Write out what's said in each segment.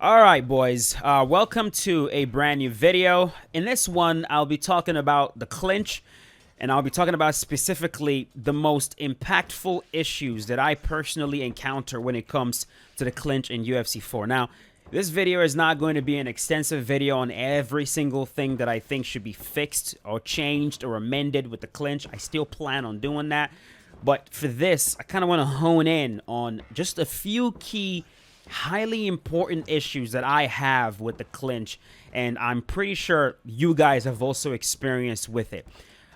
Alright boys, welcome to a brand new video. In this one, I'll be talking about the clinch, and I'll be talking about specifically the most impactful issues that I personally encounter when it comes to the clinch in UFC 4. Now, this video is not going to be an extensive video on every single thing that I think should be fixed or changed or amended with the clinch. I still plan on doing that, but for this, I kind of want to hone in on just a few key highly important issues that I have with the clinch, and I'm pretty sure you guys have also experienced with it.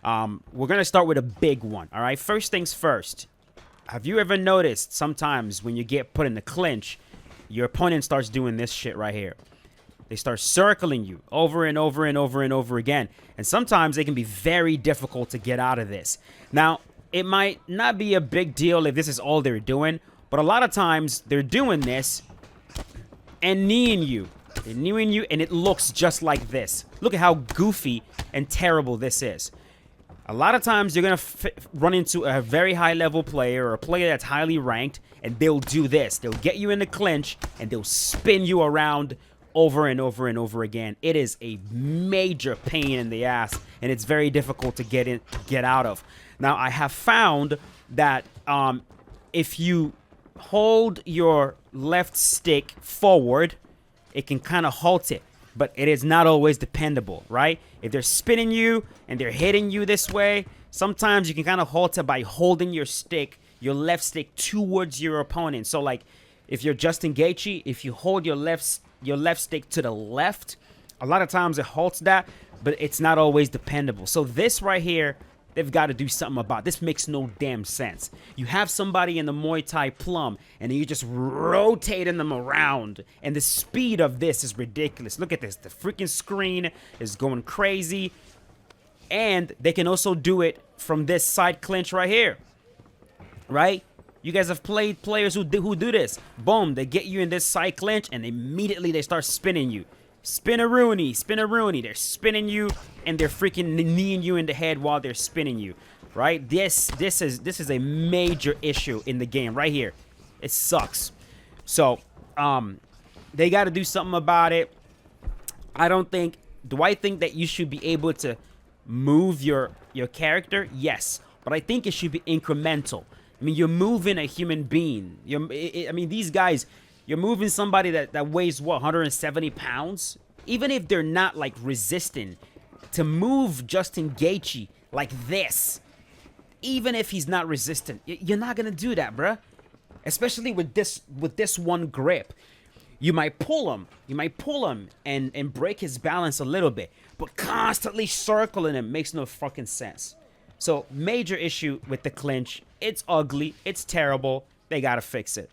We're gonna start with a big one. All right, first things first, have you ever noticed sometimes when you get put in the clinch, your opponent starts doing this shit right here? They start circling you over and over and over and over again, and sometimes it can be very difficult to get out of this. Now, it might not be a big deal if this is all they're doing, but a lot of times they're doing this and kneeing you. They're kneeing you, and it looks just like this. Look at how goofy and terrible this is. A lot of times you're going to run into a very high-level player or a player that's highly ranked, and they'll do this. They'll get you in the clinch, and they'll spin you around over and over and over again. It is a major pain in the ass, and it's very difficult to get out of. Now, I have found that if you hold your left stick forward, it can kind of halt it, but it is not always dependable, right? If they're spinning you and they're hitting you this way, sometimes you can kind of halt it by holding your left stick towards your opponent. So like if you're Justin Gaethje, if you hold your left stick to the left, a lot of times it halts that, but it's not always dependable. So this right here, they've got to do something about. This makes no damn sense. You have somebody in the Muay Thai plum, and you're just rotating them around, and the speed of this is ridiculous. Look at this. The freaking screen is going crazy, and they can also do it from this side clinch right here, right? You guys have played players who do this. Boom, they get you in this side clinch, and immediately they start spinning you. Spin-a-rooney, spin-a-rooney. They're spinning you, and they're freaking kneeing you in the head while they're spinning you, right? This is a major issue in the game right here. It sucks. So, they got to do something about it. Do I think that you should be able to move your character? Yes, but I think it should be incremental. I mean, you're moving a human being. I mean, these guys, you're moving somebody that weighs, what, 170 pounds? Even if they're not, like, resistant, to move Justin Gaethje like this, even if he's not resistant, you're not going to do that, bruh. Especially with this one grip. You might pull him. You might pull him and break his balance a little bit. But constantly circling him makes no fucking sense. So, major issue with the clinch. It's ugly. It's terrible. They got to fix it.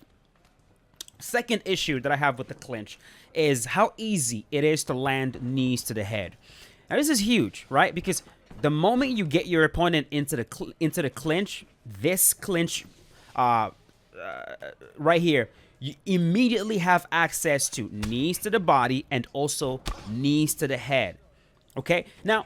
Second issue that I have with the clinch is how easy it is to land knees to the head. Now this is huge, right? Because the moment you get your opponent into the clinch, this clinch right here, you immediately have access to knees to the body and also knees to the head. Okay? Now,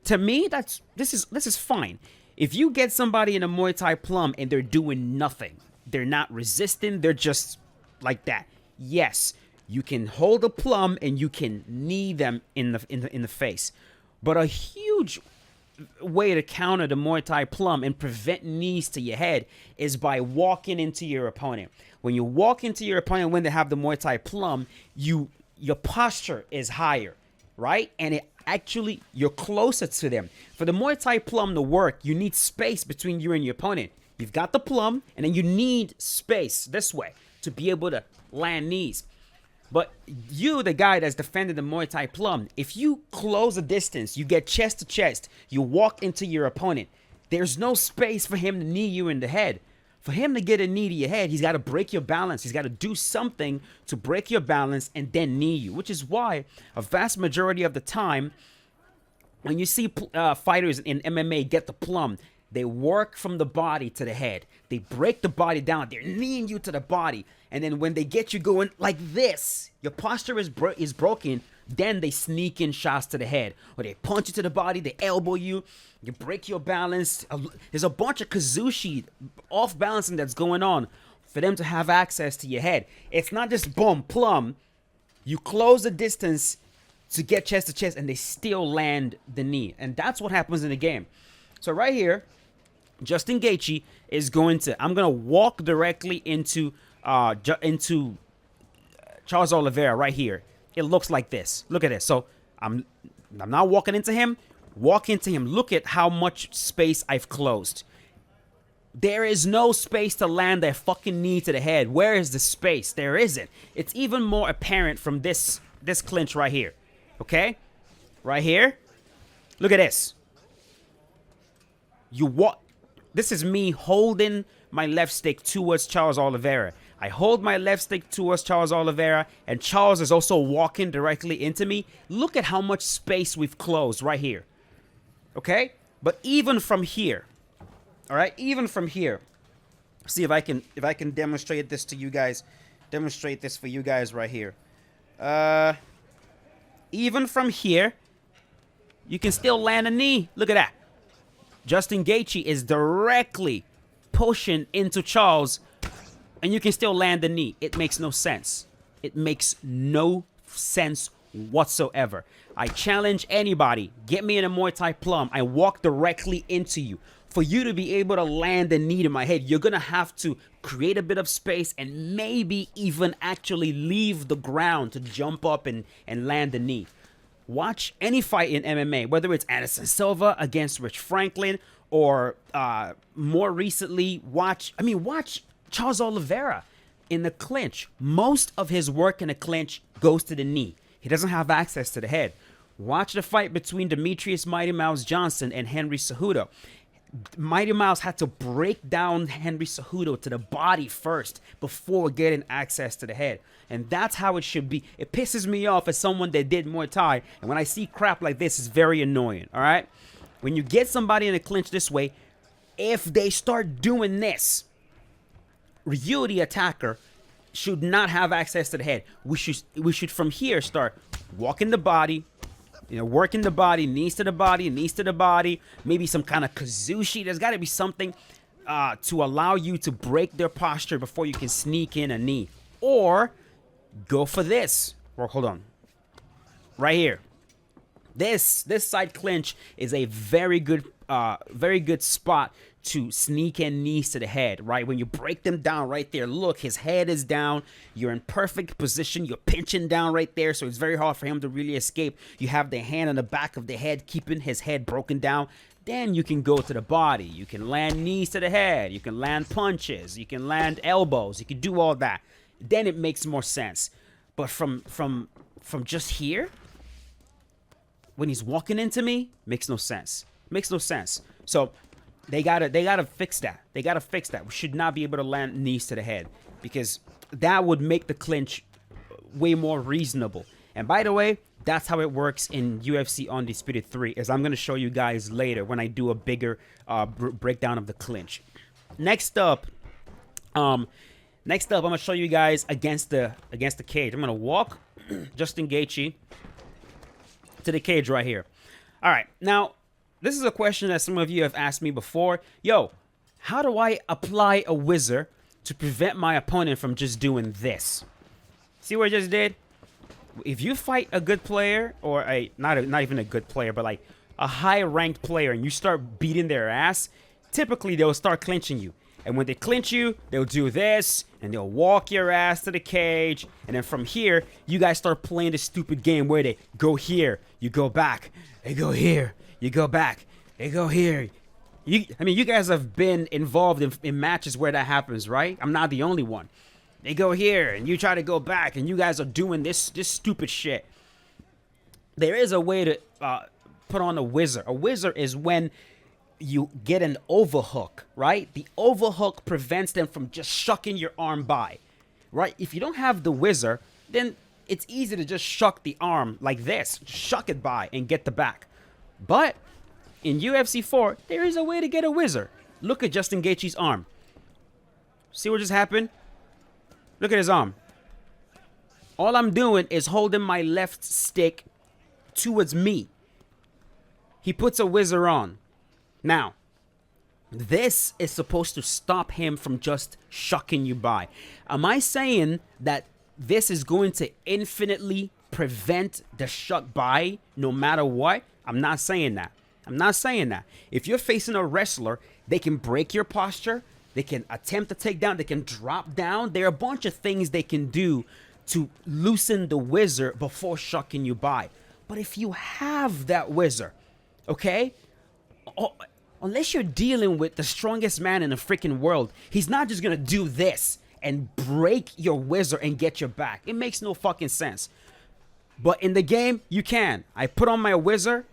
to me, this is fine. If you get somebody in a Muay Thai plum and they're doing nothing, they're not resisting, they're just like that, yes, you can hold a plum and you can knee them in the face. But a huge way to counter the Muay Thai plum and prevent knees to your head is by walking into your opponent. When you walk into your opponent when they have the Muay Thai plum, your posture is higher, right? And you're closer to them. For the Muay Thai plum to work, you need space between you and your opponent. You've got the plum, and then you need space this way to be able to land knees. But you, the guy that's defending the Muay Thai plum, if you close a distance, you get chest to chest, you walk into your opponent, there's no space for him to knee you in the head. For him to get a knee to your head, he's got to break your balance. He's got to do something to break your balance and then knee you, which is why a vast majority of the time, when you see fighters in MMA get the plum, they work from the body to the head. They break the body down. They're kneeing you to the body. And then when they get you going like this, your posture is broken, then they sneak in shots to the head. Or they punch you to the body, they elbow you, you break your balance. There's a bunch of kazushi off balancing that's going on for them to have access to your head. It's not just boom, plum, You close the distance to get chest to chest, and they still land the knee. And that's what happens in the game. So right here, Justin Gaethje is going to, I'm going to walk directly into Charles Oliveira right here. It looks like this. Look at this. So I'm not walking into him. Walk into him. Look at how much space I've closed. There is no space to land that fucking knee to the head. Where is the space? There isn't. It's even more apparent from this clinch right here. Okay? Right here. Look at this. This is me holding my left stick towards Charles Oliveira. I hold my left stick towards Charles Oliveira, and Charles is also walking directly into me. Look at how much space we've closed right here. Okay? But even from here, all right, even from here, see if I can demonstrate this to you guys. Demonstrate this for you guys right here. Even from here, you can still land a knee. Look at that. Justin Gaethje is directly pushing into Charles, and you can still land the knee. It makes no sense. It makes no sense whatsoever. I challenge anybody. Get me in a Muay Thai plum. I walk directly into you. For you to be able to land a knee to my head, you're going to have to create a bit of space and maybe even actually leave the ground to jump up and land the knee. Watch any fight in MMA, whether it's Anderson Silva against Rich Franklin or more recently, watch Charles Oliveira in the clinch. Most of his work in the clinch goes to the knee. He doesn't have access to the head. Watch the fight between Demetrius Mighty Mouse Johnson and Henry Cejudo. Mighty Mouse had to break down Henry Cejudo to the body first before getting access to the head. And that's how it should be. It pisses me off as someone that did Muay Thai. And when I see crap like this, it's very annoying, all right? When you get somebody in a clinch this way, if they start doing this, you, the attacker, should not have access to the head. We should from here start walking the body, working the body, knees to the body, knees to the body, maybe some kind of kazushi. There's got to be something to allow you to break their posture before you can sneak in a knee. Or go for this. Well, hold on. Right here. This side clinch is a very good spot to sneak in knees to the head, right? When you break them down right there, look, his head is down. You're in perfect position. You're pinching down right there, so it's very hard for him to really escape. You have the hand on the back of the head, keeping his head broken down. Then you can go to the body. You can land knees to the head. You can land punches. You can land elbows. You can do all that. Then it makes more sense. But from just here, when he's walking into me, makes no sense. Makes no sense. So they gotta fix that. They gotta fix that. We should not be able to land knees to the head because that would make the clinch way more reasonable. And by the way, that's how it works in UFC Undisputed 3, as I'm gonna show you guys later when I do a bigger breakdown of the clinch. Next up, I'm gonna show you guys against the cage. I'm gonna walk Justin Gaethje to the cage right here. All right, now this is a question that some of you have asked me before. Yo, how do I apply a whizzer to prevent my opponent from just doing this? See what I just did? If you fight a good player, or not even a good player, but like a high-ranked player, and you start beating their ass, typically they'll start clinching you. And when they clinch you, they'll do this, and they'll walk your ass to the cage. And then from here, you guys start playing this stupid game where they go here, you go back, they go here, you go back, they go here. You guys have been involved in matches where that happens, right? I'm not the only one. They go here, and you try to go back, and you guys are doing this stupid shit. There is a way to put on a whizzer. A whizzer is when you get an overhook, right? The overhook prevents them from just shucking your arm by, right? If you don't have the whizzer, then it's easy to just shuck the arm like this. Just shuck it by and get the back. But in UFC 4, there is a way to get a whizzer. Look at Justin Gaethje's arm. See what just happened? Look at his arm. All I'm doing is holding my left stick towards me. He puts a whizzer on. Now, this is supposed to stop him from just shucking you by. Am I saying that this is going to infinitely prevent the shuck by no matter what. I'm not saying that. I'm not saying that. If you're facing a wrestler, they can break your posture. They can attempt to take down. They can drop down. There are a bunch of things they can do to loosen the wizard before shucking you by. But if you have that wizard, okay, unless you're dealing with the strongest man in the freaking world, he's not just going to do this and break your wizard and get your back. It makes no fucking sense. But in the game, you can. I put on my wizard,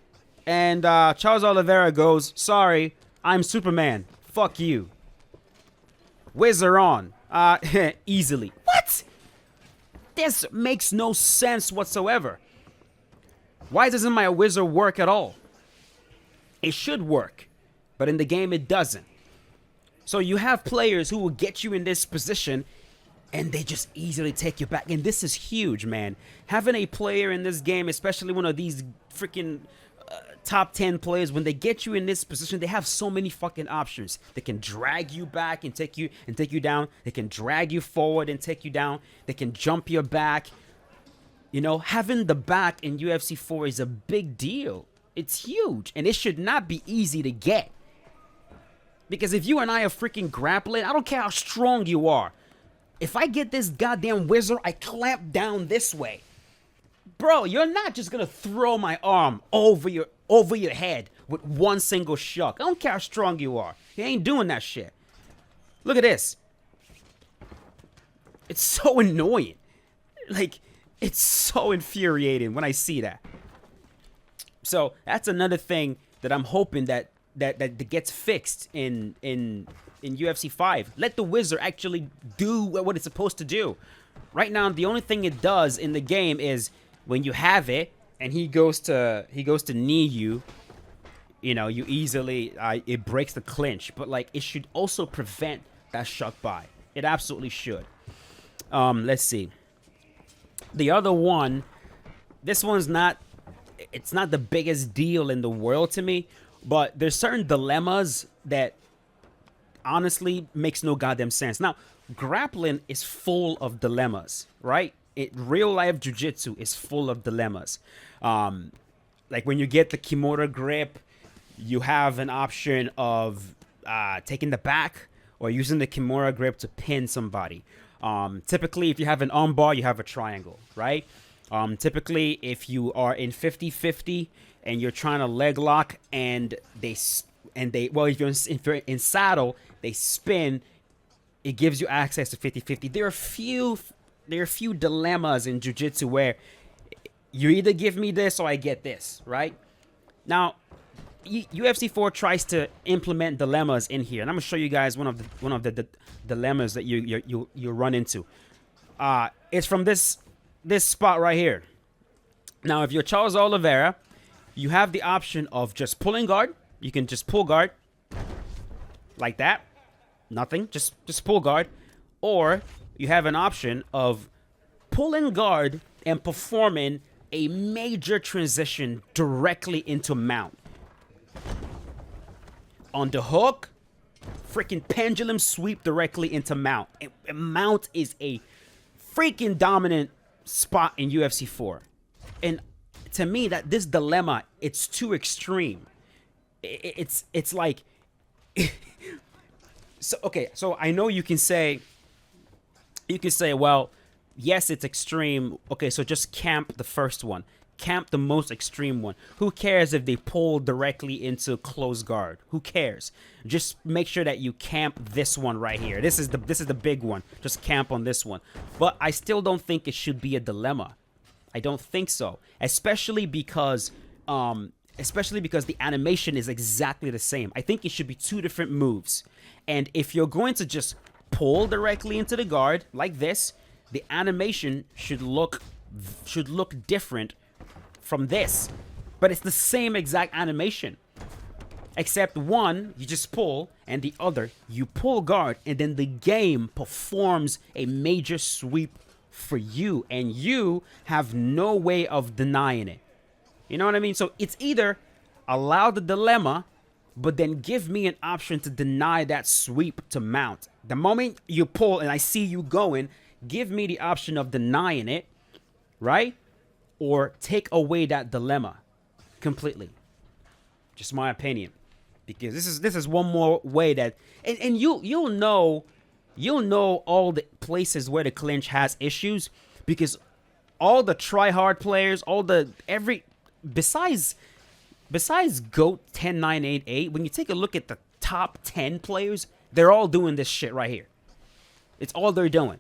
and Charles Oliveira goes, sorry, I'm Superman. Fuck you. Wizard on. Easily. What? This makes no sense whatsoever. Why doesn't my wizard work at all? It should work, but in the game it doesn't. So you have players who will get you in this position and they just easily take you back. And this is huge, man. Having a player in this game, especially one of these freaking top 10 players, when they get you in this position, they have so many fucking options. They can drag you back and take you down. They can drag you forward and take you down. They can jump your back. You know, having the back in UFC 4 is a big deal. It's huge, and it should not be easy to get. Because if you and I are freaking grappling, I don't care how strong you are. If I get this goddamn wizard, I clamp down this way. Bro, you're not just gonna throw my arm over your head with one single shuck. I don't care how strong you are. You ain't doing that shit. Look at this. It's so annoying. Like, it's so infuriating when I see that. So that's another thing that I'm hoping that gets fixed in UFC 5. Let the wizard actually do what it's supposed to do. Right now, the only thing it does in the game is when you have it and he goes to knee you, you know, you easily it breaks the clinch. But like, it should also prevent that shuck by. It absolutely should. Let's see. The other one, this one's not. It's not the biggest deal in the world to me, but there's certain dilemmas that honestly makes no goddamn sense. Now, grappling is full of dilemmas, right? Real life jiu-jitsu is full of dilemmas. Like when you get the Kimura grip, you have an option of taking the back or using the Kimura grip to pin somebody. Typically, if you have an armbar, you have a triangle, right? Typically, if you are in 50-50 and you're trying to leg lock and if you're in saddle, they spin, it gives you access to 50-50. There are a few dilemmas in jiu-jitsu where you either give me this or I get this, right? Now, UFC 4 tries to implement dilemmas in here, and I'm gonna show you guys one of the dilemmas that you run into. It's from this spot right here. Now, if you're Charles Oliveira, you have the option of just pulling guard. You can just pull guard like that. Nothing. Just pull guard. Or you have an option of pulling guard and performing a major transition directly into mount. On the hook, freaking pendulum sweep directly into mount. And mount is a freaking dominant spot in UFC 4. And to me, that this dilemma, it's too extreme. It's like so I know you can say well, yes, it's extreme. Okay, so just camp the first one. Camp the most extreme one. Who cares if they pull directly into close guard? Who cares? Just make sure that you camp this one right here. This is the big one. Just camp on this one. But I still don't think it should be a dilemma. I don't think so. Especially because the animation is exactly the same. I think it should be two different moves. And if you're going to just pull directly into the guard like this, the animation should look different from this. But it's the same exact animation. Except one, you just pull, and the other, you pull guard, and then the game performs a major sweep for you, and you have no way of denying it. You know what I mean? So it's either allow the dilemma, but then give me an option to deny that sweep to mount. The moment you pull and I see you going, give me the option of denying it, right? Or take away that dilemma completely. Just my opinion. Because this is one more way that and you'll know all the places where the clinch has issues, because all the try-hard players, all the besides GOAT 10988, when you take a look at the top 10 players, they're all doing this shit right here. It's all they're doing.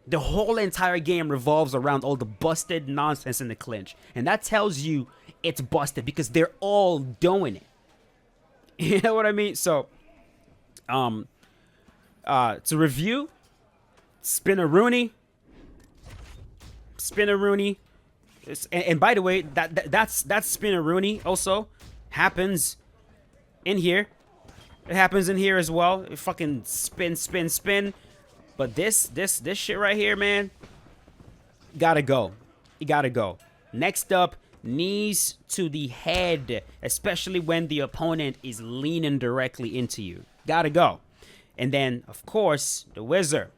The whole entire game revolves around all the busted nonsense in the clinch. And that tells you it's busted because they're all doing it. You know what I mean? So, to review, Spinneroonie. And by the way, that's Spinneroonie also happens in here. It happens in here as well. It fucking spin. But this shit right here, man, gotta go. You gotta go. Next up, knees to the head, especially when the opponent is leaning directly into you. Gotta go. And then, of course, the whizzer.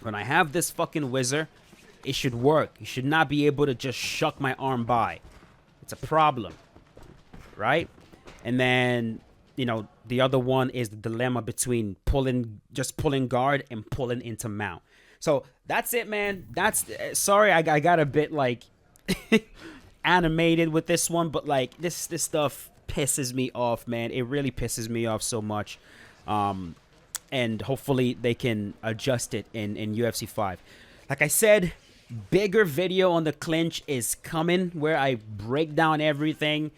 When I have this fucking whizzer, it should work. You should not be able to just shuck my arm by. It's a problem, right? And then, you know, the other one is the dilemma between just pulling guard and pulling into mount. So that's it, man. Sorry, I got a bit like animated with this one, but like this stuff pisses me off, man. It really pisses me off so much. And hopefully they can adjust it in UFC 5. Like I said, bigger video on the clinch is coming where I break down everything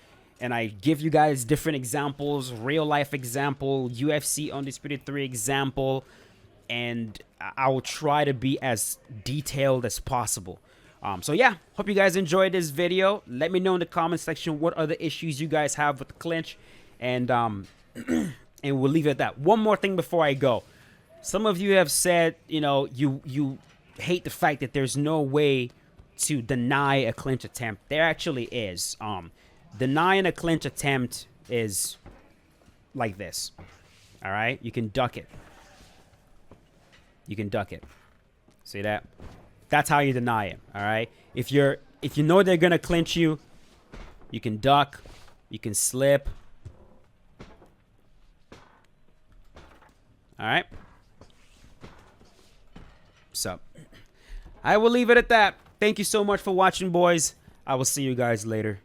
and I give you guys different examples, real life example, UFC Undisputed 3 example, and I will try to be as detailed as possible. So yeah, hope you guys enjoyed this video. Let me know in the comment section what other issues you guys have with the clinch, and and we'll leave it at that. One more thing before I go. Some of you have said, you know, you hate the fact that there's no way to deny a clinch attempt. There actually is. Denying a clinch attempt is like this. All right, you can duck it. You can duck it. See that? That's how you deny it. All right. If you know they're gonna clinch you, you can duck. You can slip. All right. So I will leave it at that. Thank you so much for watching, boys. I will see you guys later.